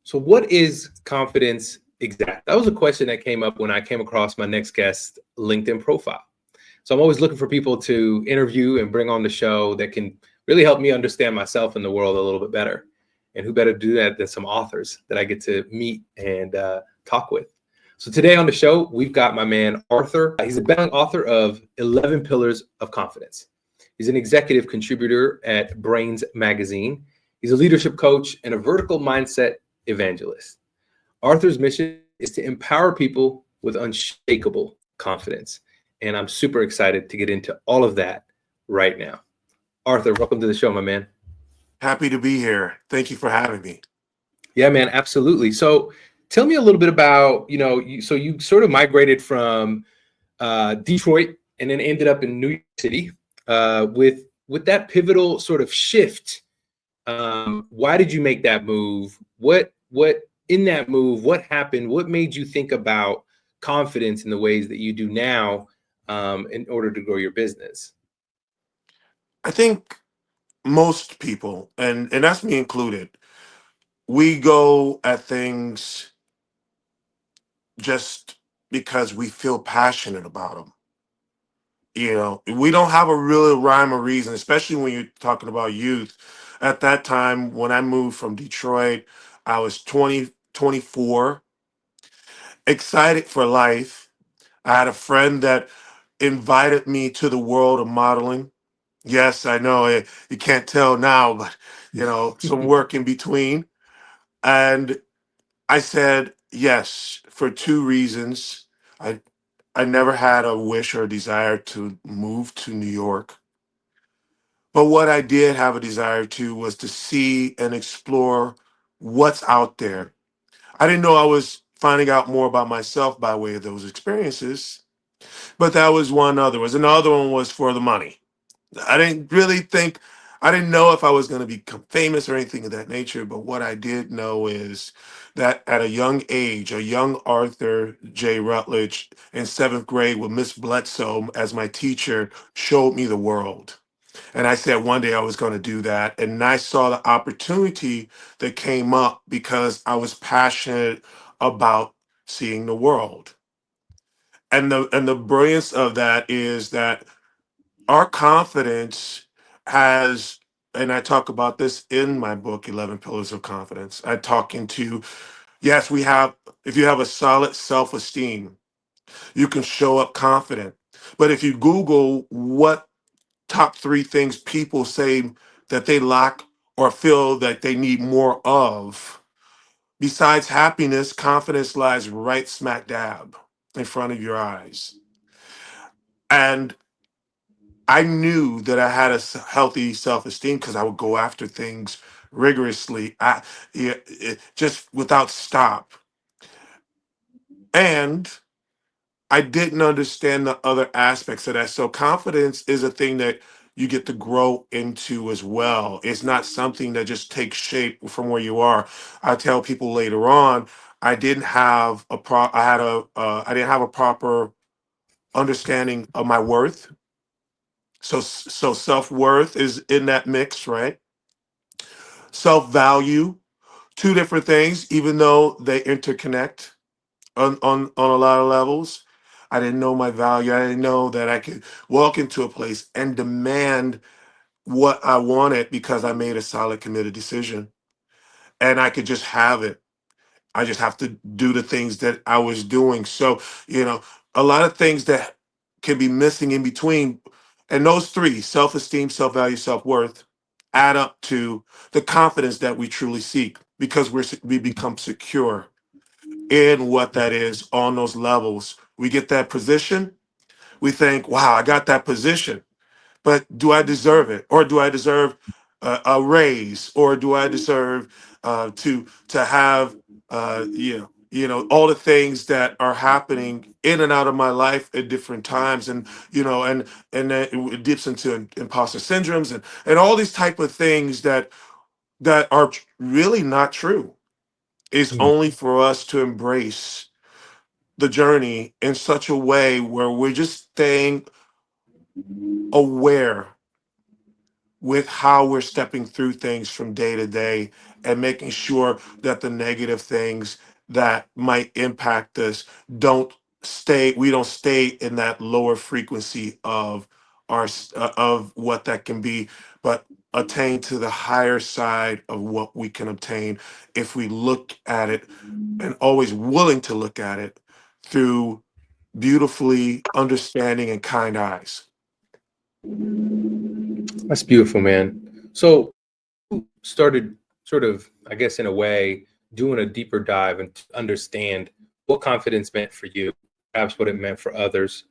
So what is confidence exact? That was a question that came up when I came across my next guest LinkedIn profile. So I'm always looking for people to interview and bring on the show that can really help me understand myself and the world a little bit better. And who better to do that than some authors that I get to meet and talk with. So today on the show, we've got my man, Arthur. He's a best-selling author of 11 Pillars of Confidence. He's an executive contributor at Brains Magazine. He's a leadership coach and a vertical mindset evangelist. Arthur's mission is to empower people with unshakable confidence. And I'm super excited to get into all of that right now. Arthur, welcome to the show, my man. Happy to be here. Thank you for having me. Yeah, man, absolutely. So tell me a little bit about, so you sort of migrated from Detroit and then ended up in New York City with that pivotal sort of shift. Why did you make that move? What in that move, what happened? What made you think about confidence in the ways that you do now in order to grow your business? I think most people, and that's me included, we go at things just because we feel passionate about them. We don't have a real rhyme or reason, especially when you're talking about youth. At that time, when I moved from Detroit, I was 20, 24, excited for life. I had a friend that invited me to the world of modeling. Yes, I know you can't tell now, but some work in between. And I said yes for two reasons. I I never had a wish or a desire to move to New York. But what I did have a desire to was to see and explore what's out there. I didn't know I was finding out more about myself by way of those experiences, but that was one other. Was another one was for the money. I didn't really think, I didn't know if I was going to become famous or anything of that nature. But what I did know is that at a young age, a young Arthur J. Rutledge in seventh grade with Miss Bledsoe as my teacher showed me the world. And I said one day I was going to do that. And I saw the opportunity that came up because I was passionate about seeing the world. And the brilliance of that is that our confidence has, and I talk about this in my book 11 Pillars of Confidence. I talk into, yes, we have, if you have a solid self-esteem, you can show up confident. But if you Google what top three things people say that they lack or feel that they need more of, besides happiness, confidence lies right smack dab in front of your eyes. And I knew that I had a healthy self-esteem because I would go after things rigorously, just without stop. And I didn't understand the other aspects of that. So confidence is a thing that you get to grow into as well. It's not something that just takes shape from where you are. I tell people later on, I didn't have a I didn't have a proper understanding of my worth. So self-worth is in that mix, right? Self-value, two different things, even though they interconnect on a lot of levels. I didn't know my value. I didn't know that I could walk into a place and demand what I wanted because I made a solid, committed decision. And I could just have it. I just have to do the things that I was doing. So, you know, a lot of things that can be missing in between. And those three, self-esteem, self-value, self-worth, add up to the confidence that we truly seek because we become secure in what that is on those levels. We get that position. We think, wow, I got that position, but do I deserve it? Or do I deserve a raise? Or do I deserve to have all the things that are happening in and out of my life at different times, and and then it dips into imposter syndromes and all these type of things that are really not true. It's Mm. only for us to embrace the journey in such a way where we're just staying aware with how we're stepping through things from day to day and making sure that the negative things that might impact us don't we don't stay in that lower frequency of of what that can be, but attain to the higher side of what we can obtain if we look at it, and always willing to look at it through beautifully understanding and kind eyes. That's beautiful, man. So started sort of, I guess, in a way, doing a deeper dive and to understand what confidence meant for you, perhaps what it meant for others,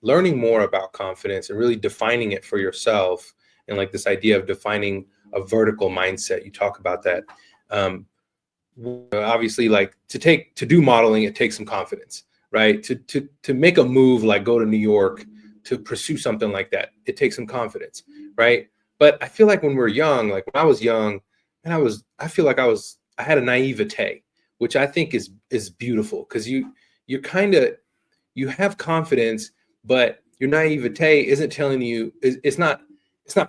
learning more about confidence and really defining it for yourself. And like this idea of defining a vertical mindset, you talk about that. Um, Obviously, like to do modeling, it takes some confidence, right? To make a move, like go to New York, to pursue something like that, it takes some confidence, right? But I feel like when we're young, like when I was young, and I feel like I had a naivete, which I think is beautiful, because you're kind of, you have confidence, but your naivete isn't telling you, it's not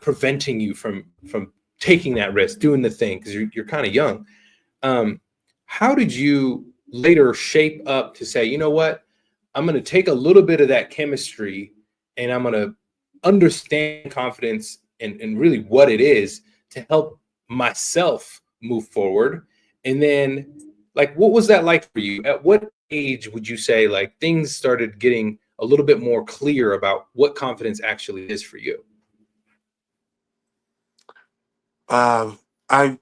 preventing you from taking that risk, doing the thing, because you're kind of young. um, how did you later shape up to say, you know what, I'm going to take a little bit of that chemistry and I'm going to understand confidence and really what it is to help myself move forward? And then, like, what was that like for you? At what age would you say like things started getting a little bit more clear about what confidence actually is for you? Uh, I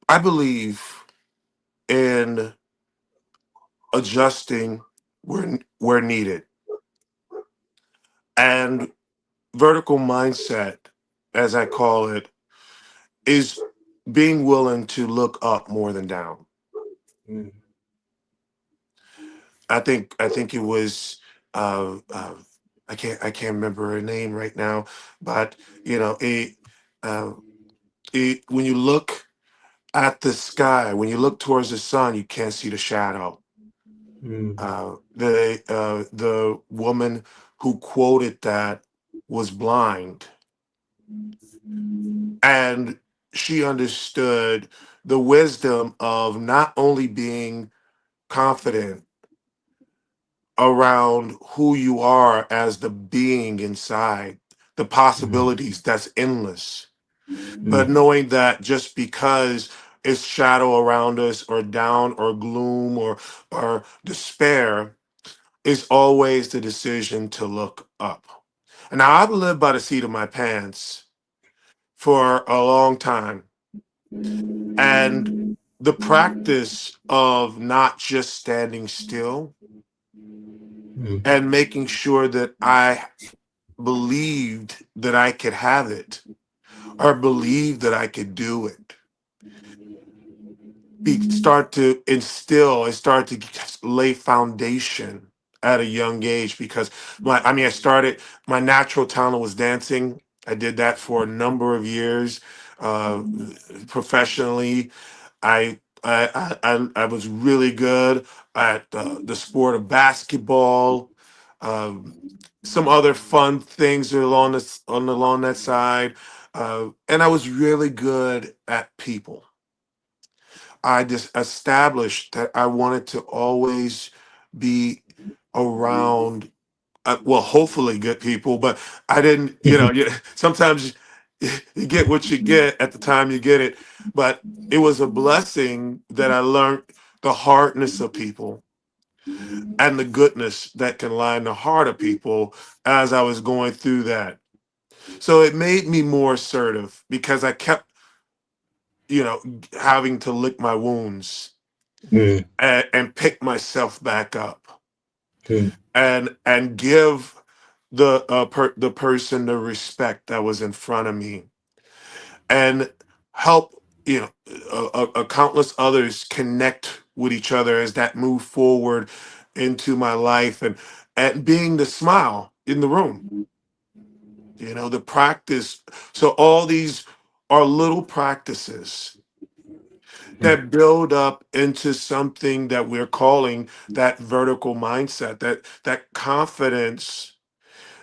I believe in adjusting where needed, and vertical mindset, as I call it, is being willing to look up more than down. Mm, I think it was I can't remember her name right now, but you know uh, when you look at the sky, when you look towards the sun, you can't see the shadow. mm, The woman who quoted that was blind, and she understood the wisdom of not only being confident around who you are as the being inside, the mm, possibilities that's endless, but mm, knowing that just because it's shadow around us or down or gloom or despair is always the decision to look up. And now I've lived by the seat of my pants for a long time, and the practice of not just standing still mm, and making sure that I believed that I could have it or believed that I could do it. Start to instill and start to lay foundation at a young age, because I started, my natural talent was dancing. I did that for a number of years, uh, professionally. I was really good at the sport of basketball, um, some other fun things along that side, and I was really good at people. I just established that I wanted to always be around, well, hopefully good people, but I didn't, sometimes you get what you get at the time you get it. But it was a blessing that I learned the hardness of people and the goodness that can lie in the heart of people as I was going through that. So it made me more assertive because I kept, having to lick my wounds mm, and pick myself back up mm, and give the person the respect that was in front of me, and help, countless others connect with each other as that move forward into my life, and being the smile in the room, the practice. So all these are little practices mm, that build up into something that we're calling that vertical mindset, that confidence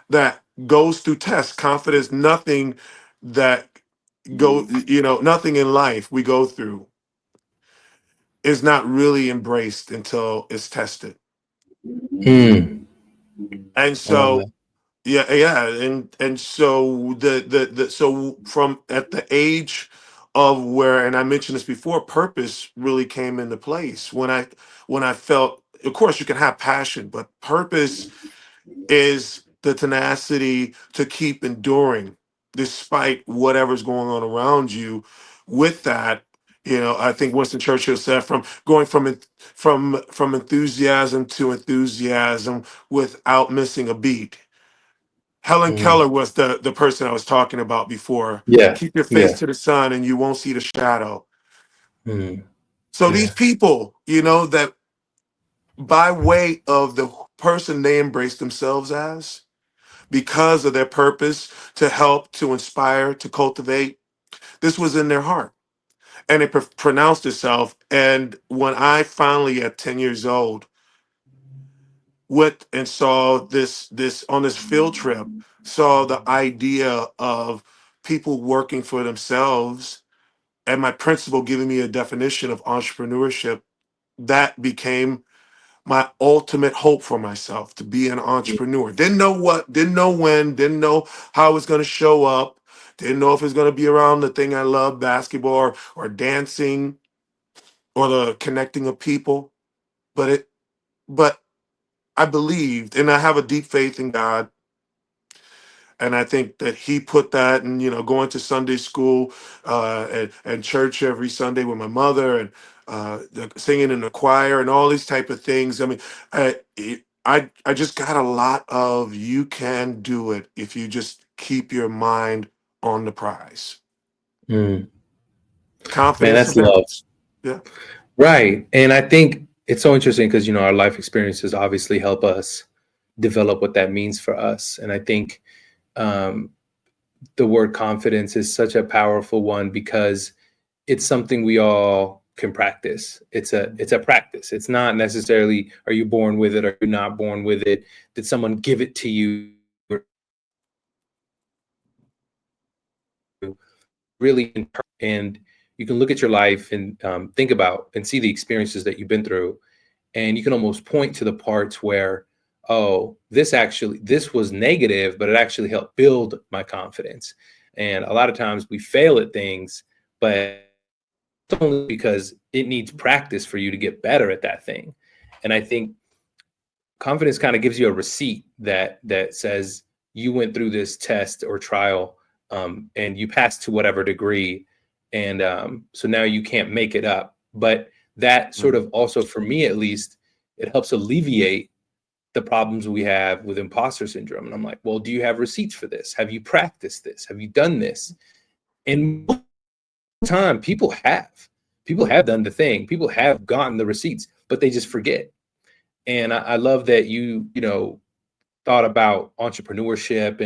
that goes through tests. Confidence, nothing that nothing in life we go through is not really embraced until it's tested. Mm, And I love so that. yeah, and so so from at the age of where, and I mentioned this before, purpose really came into place when I felt, of course you can have passion, but purpose is the tenacity to keep enduring despite whatever's going on around you. With that, I think Winston Churchill said, from going from enthusiasm to enthusiasm without missing a beat. Helen Mm, Keller was the person I was talking about before. yeah, Keep your face yeah, to the sun and you won't see the shadow. mm, So these yeah. people, that by way of the person they embrace themselves as, because of their purpose to help, to inspire, to cultivate, this was in their heart. And it pronounced itself. And when I finally, at 10 years old, went and saw this on this field trip, saw the idea of people working for themselves, and my principal giving me a definition of entrepreneurship, that became my ultimate hope for myself, to be an entrepreneur. Didn't know what, didn't know when, didn't know how it was going to show up, didn't know if it was going to be around the thing I love, basketball or dancing or the connecting of people. But I believed, and I have a deep faith in God. And I think that he put that, and going to Sunday school and church every Sunday with my mother, and singing in the choir and all these type of things. I mean, I just got a lot of, you can do it if you just keep your mind on the prize. Mm. Man, Confidence that's love. abounds. Yeah. Right. And I think it's so interesting because, our life experiences obviously help us develop what that means for us. And I think um, the word confidence is such a powerful one because it's something we all can practice. It's a practice. It's not necessarily, are you born with it? Are you not born with it? Did someone give it to you? Really, and you can look at your life and think about and see the experiences that you've been through, and you can almost point to the parts where, oh, this was negative, but it actually helped build my confidence. And a lot of times we fail at things, but it's only because it needs practice for you to get better at that thing. And I think confidence kind of gives you a receipt that says you went through this test or trial, and you passed to whatever degree, and so now you can't make it up. But that sort of also, for me at least, it helps alleviate the problems we have with imposter syndrome. And I'm like, well, do you have receipts for this? Have you practiced this? Have you done this? And most of the time, people have done the thing, people have gotten the receipts, but they just forget. And I love that you thought about entrepreneurship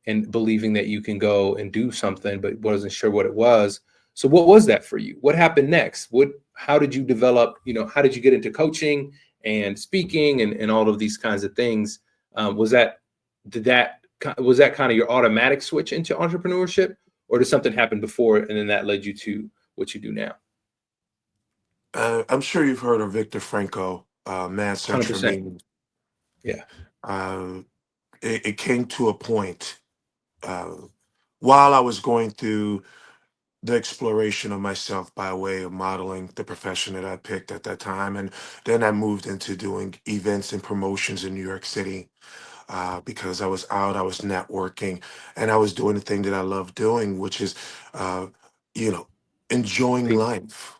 and believing that you can go and do something, but wasn't sure what it was. So what was that for you? What happened next? How did you develop, how did you get into coaching and speaking and all of these kinds of things? Did that, was that kind of your automatic switch into entrepreneurship, or did something happen before and then that led you to what you do now? I'm sure you've heard of Viktor Frankl, Man's Search for 100%. Meaning. Yeah. Uh, it came to a point, uh, while I was going through the exploration of myself by way of modeling the profession that I picked at that time. And then I moved into doing events and promotions in New York City, because I was out, I was networking, and I was doing the thing that I love doing, which is, uh, you know, enjoying People. life.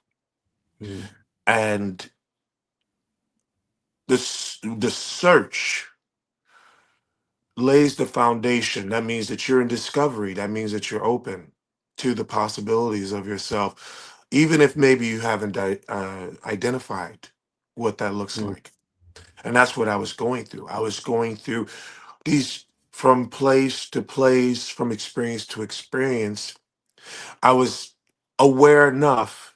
Mm, And the search lays the foundation. That means that you're in discovery. That means that you're open to the possibilities of yourself, even if maybe you haven't identified what that looks mm, like. And that's what I was going through. I was going through these, from place to place, from experience to experience. I was aware enough,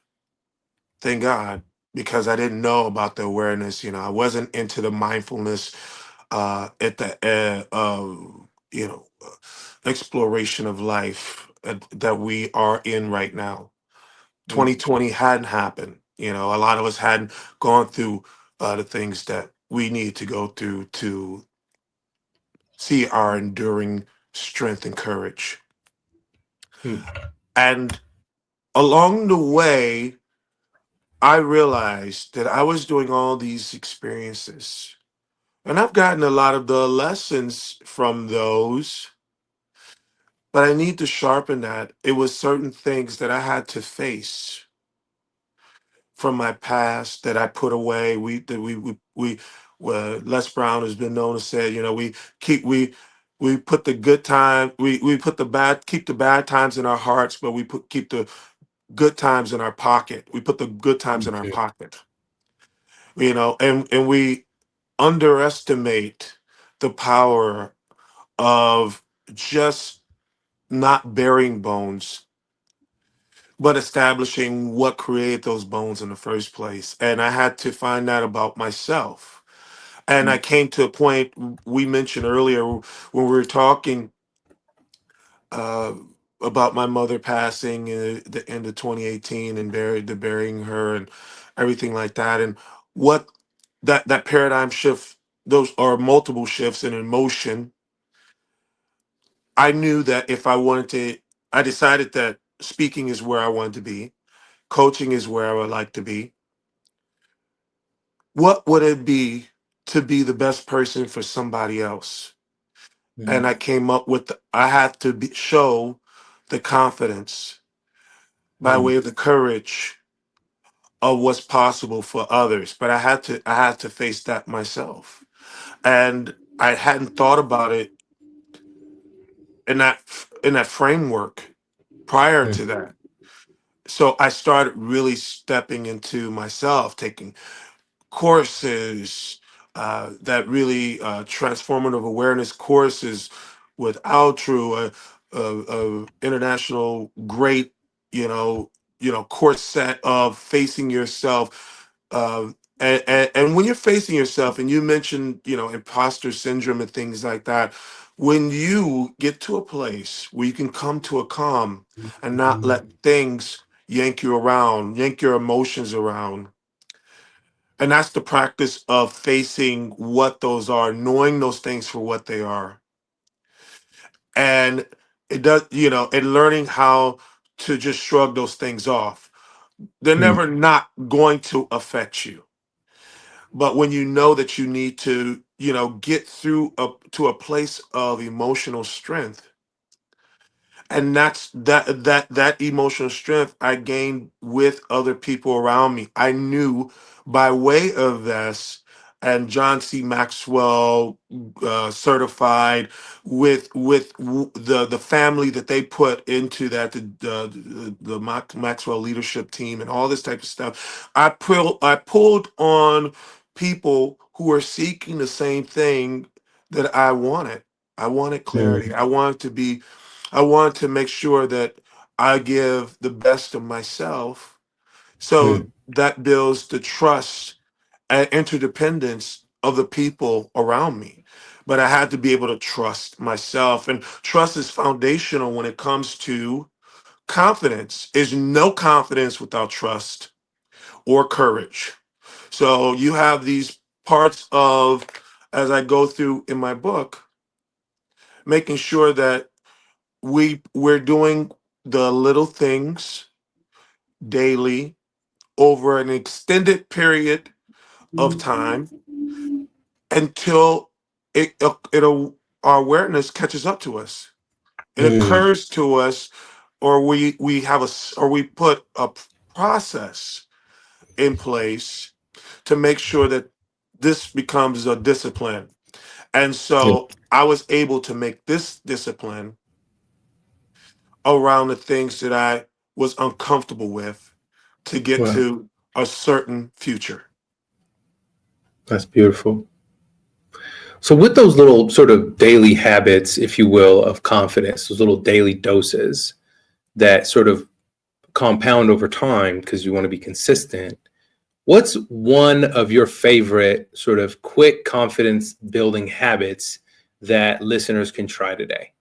thank God, because I didn't know about the awareness. I wasn't into the mindfulness, at the you know, exploration of life, that we are in right now. Mm, 2020 hadn't happened. You know, a lot of us hadn't gone through the things that we need to go through to see our enduring strength and courage. mm, And along the way, I realized that I was doing all these experiences. And I've gotten a lot of the lessons from those, but I need to sharpen that. It was certain things that I had to face from my past that I put away. Les Brown has been known to say, you know, keep we put the good time, we put the bad, keep the bad times in our hearts, but keep the good times in our pocket. We put the good times in our okay. pocket, you know, and we underestimate the power of just not burying bones, but establishing what created those bones in the first place. And I had to find that about myself. And I Mm, came to a point we mentioned earlier when we were talking uh, about my mother passing at the end of 2018 and burying her and everything like that. And what that paradigm shift, those are multiple shifts in emotion. I knew that if I wanted to, I decided that speaking is where I wanted to be, coaching is where I would like to be. What would it be to be the best person for somebody else? And mm, I came up with, I had to show the confidence by mm, way of the courage of what's possible for others. But I had to face that myself. And I hadn't thought about it in that framework prior mm, to that. So I started really stepping into myself, taking courses that really transformative awareness courses with Altru, international great, course set of facing yourself. And when you're facing yourself, and you mentioned, imposter syndrome and things like that, when you get to a place where you can come to a calm and not mm, let things yank your emotions around, and that's the practice of facing what those are, knowing those things for what they are. And it does, and learning how to just shrug those things off. They're mm, never not going to affect you. But when you know that you need to, get through to a place of emotional strength, and that's that emotional strength I gained with other people around me. I knew by way of this, and John C. Maxwell certified the family that they put into that, Maxwell leadership team and all this type of stuff. I pulled on people who were seeking the same thing that I wanted. I wanted clarity. mm, I want to make sure that I give the best of myself. So mm, that builds the trust and interdependence of the people around me. But I had to be able to trust myself. And trust is foundational when it comes to confidence. There's no confidence without trust or courage. So you have these parts of, as I go through in my book, making sure that we're doing the little things daily over an extended period of time until it'll our awareness catches up to us. It mm. occurs to us, or we have or we put a process in place to make sure that this becomes a discipline. And Yeah. so I was able to make this discipline around the things that I was uncomfortable with to get Wow, to a certain future. that's beautiful. So, with those little sort of daily habits, if you will, of confidence, those little daily doses that sort of compound over time because you want to be consistent, what's one of your favorite sort of quick confidence building habits that listeners can try today?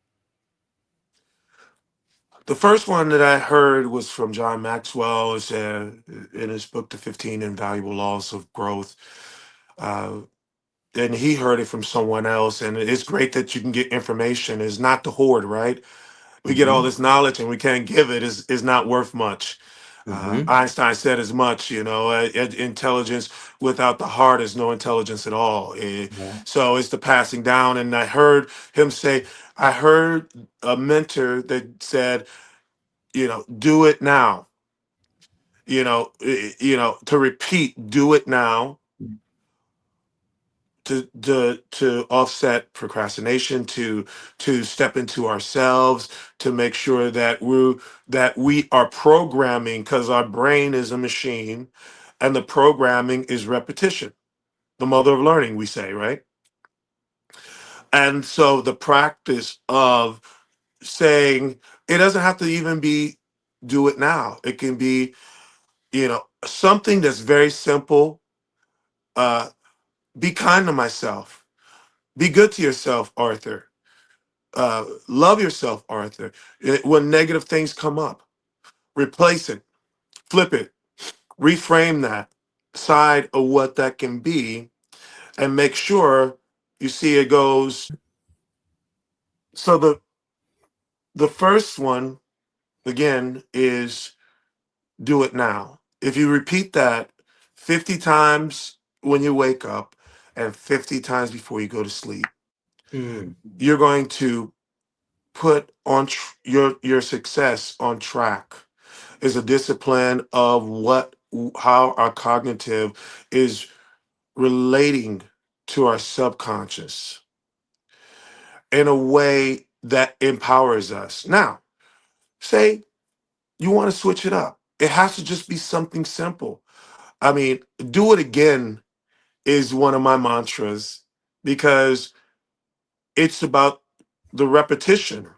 The first one that I heard was from John Maxwell. It's, in his book, The 15 Invaluable Laws of Growth. Uh, and he heard it from someone else. And it's great that you can get information. It's not to hoard, right? We get all Mm-hmm. this knowledge and we can't give it is not worth much. Mm-hmm. Einstein said as much, intelligence without the heart is no intelligence at all. Yeah. So it's the passing down. And I heard him say, I heard a mentor that said, do it now, to repeat, do it now, to offset procrastination, to step into ourselves, to make sure that we are programming, because our brain is a machine, and the programming is repetition, the mother of learning, we say, right? And so the practice of saying, it doesn't have to even be do it now. It can be, something that's very simple. uh be kind to myself. Be good to yourself, Arthur. Love yourself, Arthur. When negative things come up, replace it, flip it, reframe that side of what that can be, and make sure you see it goes. So the first one again is do it now. If you repeat that 50 times when you wake up and 50 times before you go to sleep, Mm. you're going to put on your success on track. Is a discipline of how our cognitive is relating to our subconscious in a way that empowers us. Now, say you want to switch it up. It has to just be something simple. I mean, do it again is one of my mantras, because it's about the repetition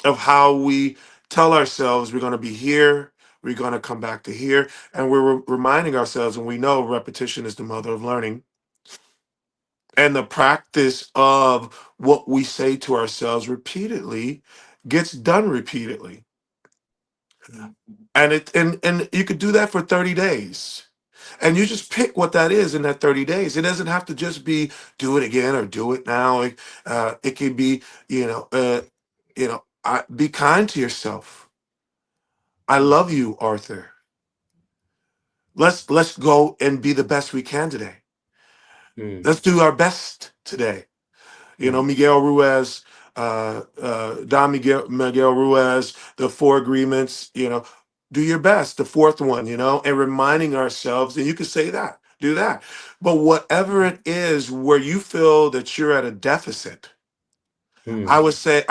of how we tell ourselves we're going to be here, we're going to come back to here, and we're reminding ourselves, and we know repetition is the mother of learning, and the practice of what we say to ourselves repeatedly gets done repeatedly. Mm. And you could do that for 30 days. And you just pick what that is in that 30 days. It doesn't have to just be do it again or do it now. It can be, be kind to yourself. I love you, Arthur. Let's go and be the best we can today. Mm. Let's do our best today. Mm. Miguel Ruiz, Don Miguel Ruiz, the four agreements. Do your best. The fourth one, and reminding ourselves, and you can say that, do that. But whatever it is where you feel that you're at a deficit, Mm. I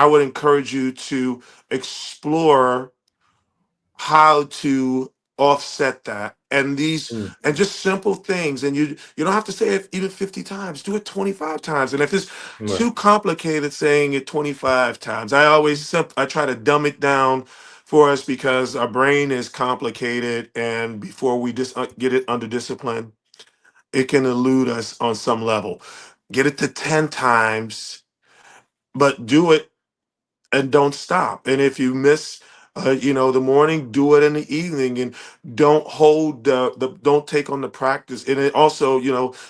would encourage you to explore how to offset that, Mm. and just simple things. And you don't have to say it even 50 times. Do it 25 times. And if it's Right. too complicated saying it 25 times, I try to dumb it down for us, because our brain is complicated, and before we just get it under discipline, it can elude us on some level. Get it to 10 times, but do it and don't stop. And if you miss, the morning, do it in the evening, and don't hold don't take on the practice. And it also,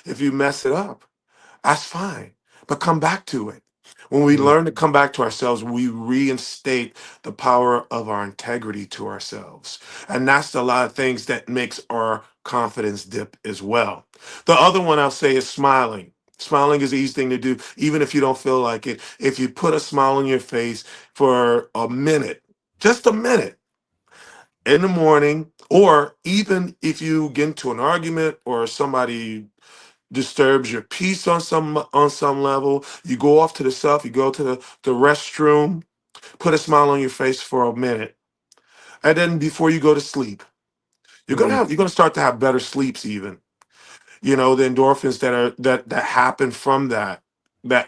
if you mess it up, that's fine, but come back to it. When we Mm. learn to come back to ourselves, we reinstate the power of our integrity to ourselves. And that's a lot of things that makes our confidence dip as well. The other one I'll say is smiling. Smiling is the easy thing to do, even if you don't feel like it. If you put a smile on your face for a minute, just a minute in the morning, or even if you get into an argument or somebody disturbs your peace on some level, you go off to the self, you go to the restroom, put a smile on your face for a minute, and then before you go to sleep, Mm. you're gonna start to have better sleeps. Even, the endorphins that happen from that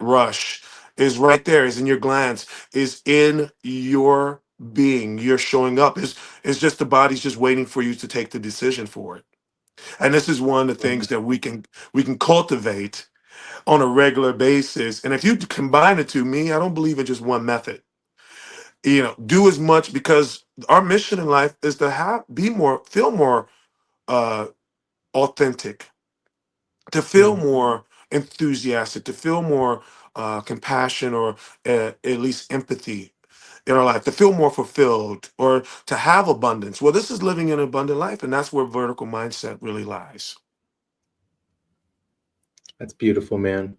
rush is right there, is in your glands, is in your being. You're showing up. Is just the body's just waiting for you to take the decision for it. And this is one of the things that we can cultivate on a regular basis. And if you combine the two, I don't believe in just one method. Do as much, because our mission in life is to be more, feel more uh authentic, to feel Mm. more enthusiastic, to feel more compassion, or at least empathy in our life, to feel more fulfilled, or to have abundance. Well, this is living an abundant life, and that's where vertical mindset really lies. That's beautiful, man.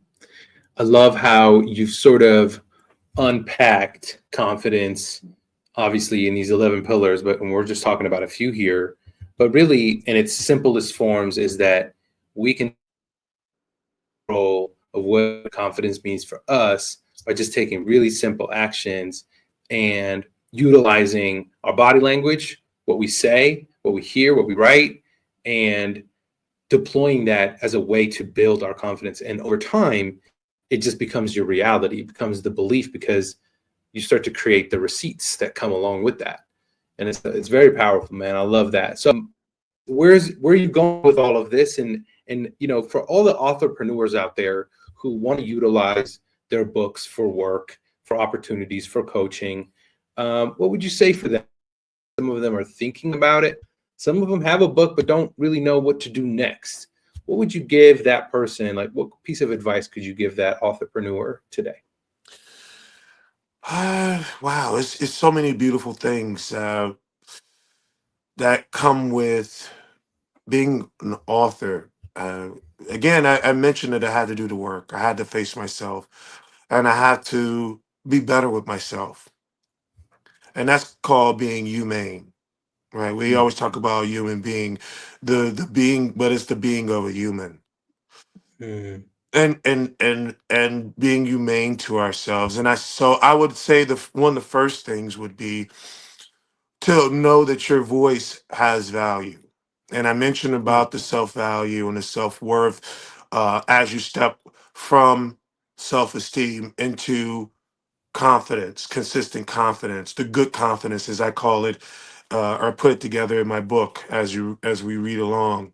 I love how you've sort of unpacked confidence, obviously, in these 11 pillars, but when we're just talking about a few here, but really, in its simplest forms, is that we can control of what confidence means for us by just taking really simple actions and utilizing our body language, what we say, what we hear, what we write, and deploying that as a way to build our confidence. And over time, it just becomes your reality, it becomes the belief, because you start to create the receipts that come along with that. And it's very powerful, man. I love that. So where are you going with all of this? And for all the authorpreneurs out there who want to utilize their books for work, for opportunities, for coaching, what would you say for them? Some of them are thinking about it. Some of them have a book but don't really know what to do next. What would you give that person? Like, what piece of advice could you give that authorpreneur today? Wow, it's so many beautiful things that come with being an author. Again, I mentioned that I had to do the work. I had to face myself, and I had to be better with myself. And that's called being humane, right? We Mm, always talk about human being, the being, but it's the being of a human. mm, And being humane to ourselves. And I would say one of the first things would be to know that your voice has value. And I mentioned mm, about the self value and the self worth as you step from self esteem into confidence, consistent confidence, the good confidence, as I call it, or put it together in my book as we read along.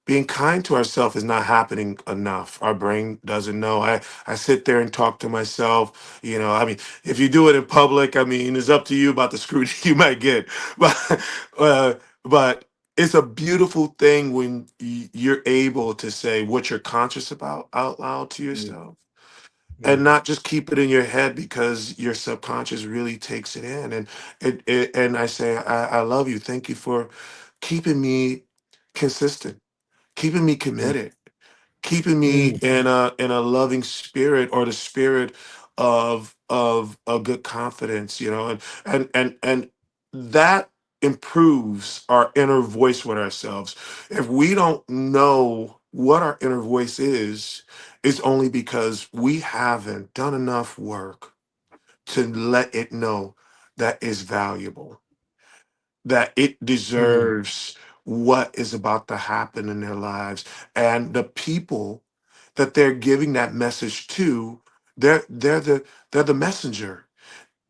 Being kind to ourselves is not happening enough. Our brain doesn't know. I sit there and talk to myself. I mean, if you do it in public, I mean, it's up to you about the scrutiny you might get. But uh, but it's a beautiful thing when you're able to say what you're conscious about out loud to mm, yourself, and mm, not just keep it in your head, because your subconscious really takes it in. And and I say, I love you. Thank you for keeping me consistent, keeping me mm, committed, keeping me mm, in a loving spirit, or the spirit of a good confidence, and that improves our inner voice with ourselves. If we don't know what our inner voice is, it's only because we haven't done enough work to let it know that is valuable, that it mm, deserves what is about to happen in their lives. And the people that they're giving that message to, they're the messenger.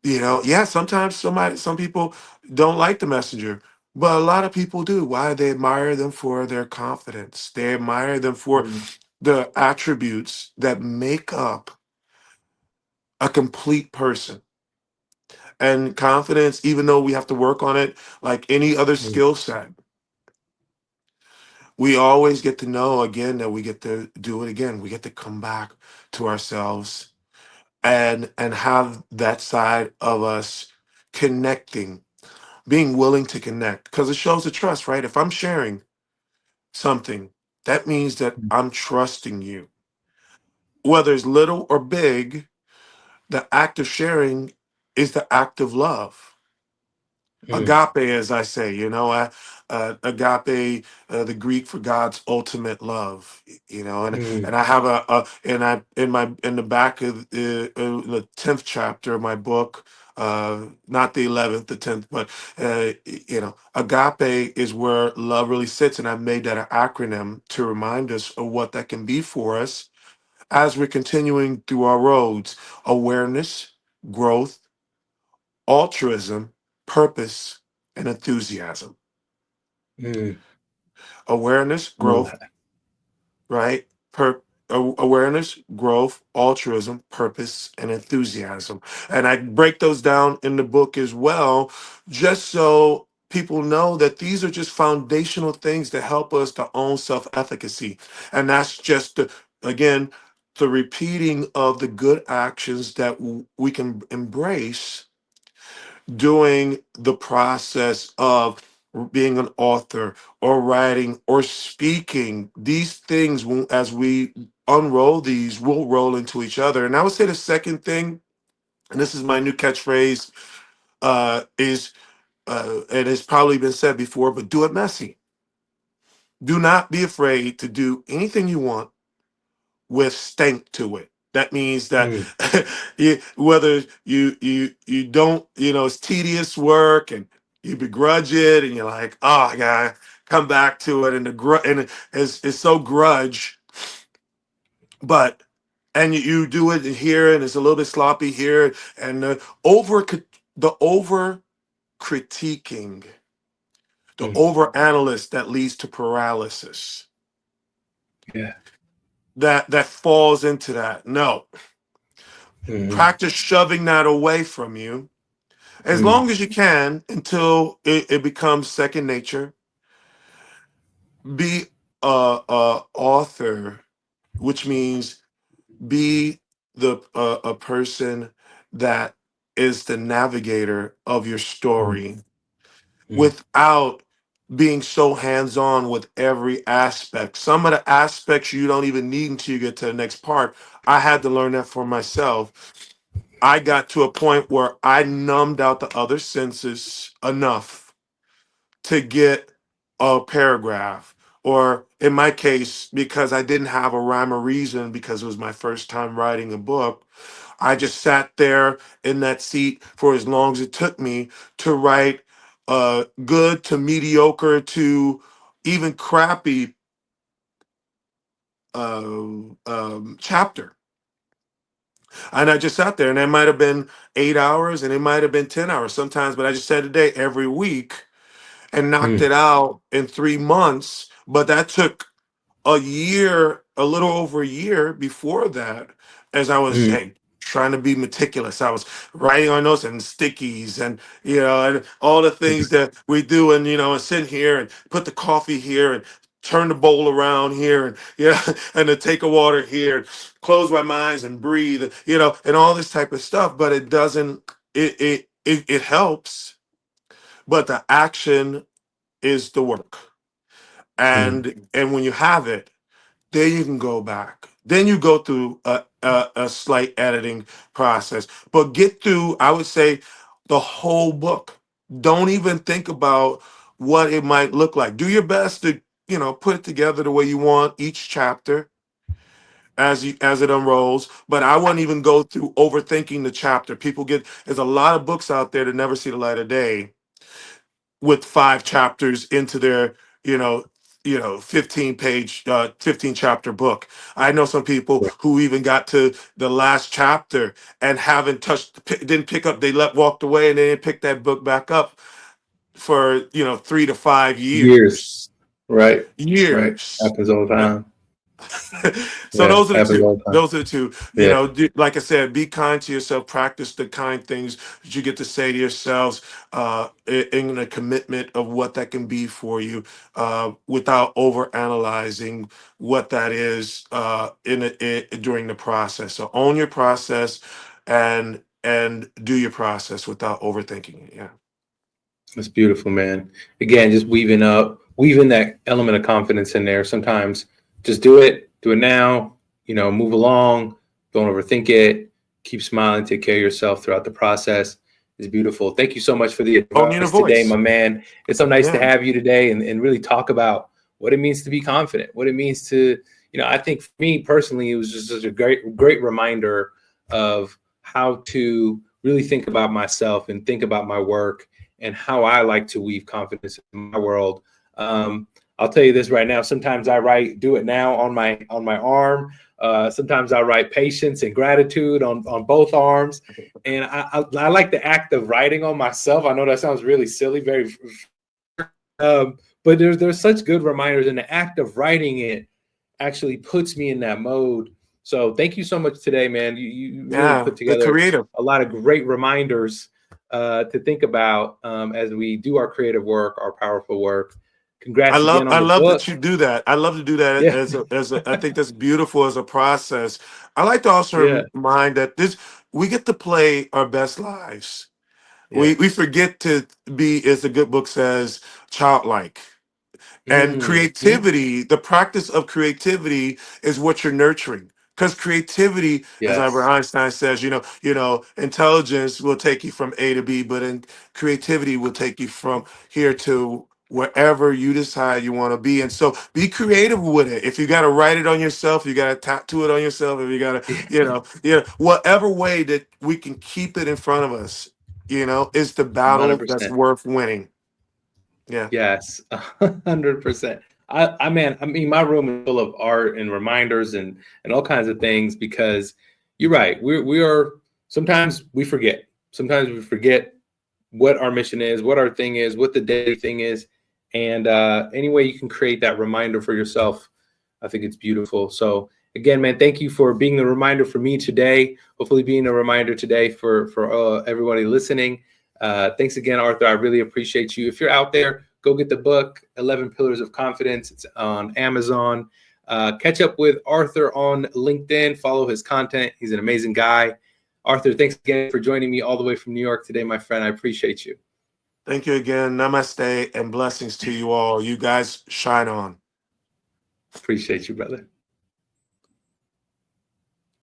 Yeah, sometimes some people don't like the messenger, but a lot of people do. Why? They admire them for their confidence. They admire them for mm, the attributes that make up a complete person. And confidence, even though we have to work on it like any other mm, skill set, we always get to know again that we get to do it again. We get to come back to ourselves and have that side of us connecting, being willing to connect, because it shows the trust, right? If I'm sharing something, that means that mm, I'm trusting you. Whether it's little or big, the act of sharing is the act of love. mm, Agape, as I say, agape, the Greek for God's ultimate love. And mm, I have and I in the back of the 10th chapter of my book, not the 11th, the 10th, but agape is where love really sits, and I've made that an acronym to remind us of what that can be for us as we're continuing through our roads: awareness, growth, altruism, purpose, and enthusiasm. mm. Awareness, I love growth, that. right? awareness, growth, altruism, purpose, and enthusiasm. And I break those down in the book as well, just so people know that these are just foundational things that help us to own self-efficacy. And that's just again the repeating of the good actions that we can embrace doing the process of being an author or writing or speaking. These things as we unroll these, will roll into each other. And I would say the second thing, and this is my new catchphrase, is and it's probably been said before, but do it messy. Do not be afraid to do anything you want with stank to it. That means that Mm, whether you don't, it's tedious work and you begrudge it and you're like, oh, I gotta come back to it, and and it's so grudge, but and you do it here and it's a little bit sloppy here, and the over critiquing, the mm, over analyst that leads to paralysis, yeah. that falls into that. No, Mm, practice shoving that away from you as mm, long as you can until it becomes second nature. Be a author, which means be a person that is the navigator of your mm, story mm, without being so hands-on with every aspect. Some of the aspects you don't even need until you get to the next part. I had to learn that for myself. I got to a point where I numbed out the other senses enough to get a paragraph. Or in my case, because I didn't have a rhyme or reason, because it was my first time writing a book, I just sat there in that seat for as long as it took me to write good to mediocre to even crappy chapter. And I just sat there, and it might have been 8 hours and it might have been 10 hours sometimes, but I just said a day every week and knocked mm, it out in 3 months. But that took a year, a little over a year before that, as I was, mm, hey, trying to be meticulous. I was writing on notes and stickies and, and all the things that we do, and, and sit here and put the coffee here and turn the bowl around here and, and to take a water here and close my eyes and breathe, and all this type of stuff. But it doesn't, it helps, but the action is the work. mm, And when you have it, then you can go back. Then you go through a slight editing process. But get through, I would say, the whole book. Don't even think about what it might look like. Do your best to, put it together the way you want each chapter as it unrolls. But I wouldn't even go through overthinking the chapter. There's a lot of books out there that never see the light of day with 5 chapters into their you know 15 chapter book. I know some people right. who even got to the last chapter and haven't didn't pick up, they walked away and they didn't pick that book back up for 3 to 5 Years. years. Right. Right. Years. Happens all the time. So Yeah. those are the Happens two. all the time. Those are the two. Yeah. Like I said, be kind to yourself. Practice the kind things that you get to say to yourselves, in a commitment of what that can be for you, without over analyzing what that is during the process. So own your process, and do your process without overthinking it. Yeah. That's beautiful, man. Again, just weaving that element of confidence in there. Sometimes just do it now, move along, don't overthink it, keep smiling, take care of yourself throughout the process. It's beautiful. Thank you so much for the Own your advice today, my voice. man. It's so nice to Yeah. have you today and really talk about what it means to be confident, what it means to, I think for me personally, it was just such a great reminder of how to really think about myself and think about my work and how I like to weave confidence in my world. I'll tell you this right now. Sometimes I write "Do It Now" on my arm. Sometimes I write patience and gratitude on both arms. And I like the act of writing on myself. I know that sounds really silly, but there's such good reminders in the act of writing it. actually puts me in that mode. So thank you so much today, man. You really Yeah, put the together creative. a lot of great reminders to think about as we do our creative work, our powerful work. Congrats again on I the love book. that you do that. I love to do that Yeah, as a I think that's beautiful as a process. I like to yeah, also remind that this we get to play our best lives. yeah. We forget to be, as the good book says, childlike. And Hmm. creativity, the practice of creativity is what you're nurturing. Because creativity, as Albert Yes. Einstein says, intelligence will take you from A to B, but in creativity will take you from here to wherever you decide you want to be. And so be creative with it. If you got to write it on yourself, you got to tattoo it on yourself, if you got to, whatever way that we can keep it in front of us, is the battle that's 100%. worth winning. Yeah. Yes, 100%. I mean, my room is full of art and reminders and all kinds of things because you're right. We are sometimes we forget. Sometimes we forget what our mission is, what our thing is, what the daily thing is, and any way you can create that reminder for yourself, I think it's beautiful. So again, man, thank you for being the reminder for me today. Hopefully, being a reminder today for everybody listening. Thanks again, Arthur. I really appreciate you. If you're out there, go get the book, 11 Pillars of Confidence. It's on Amazon. Catch up with Arthur on LinkedIn. Follow his content. He's an amazing guy. Arthur, thanks again for joining me all the way from New York today, my friend. I appreciate you. Thank you again. Namaste and blessings to you all. You guys shine on. Appreciate you, brother.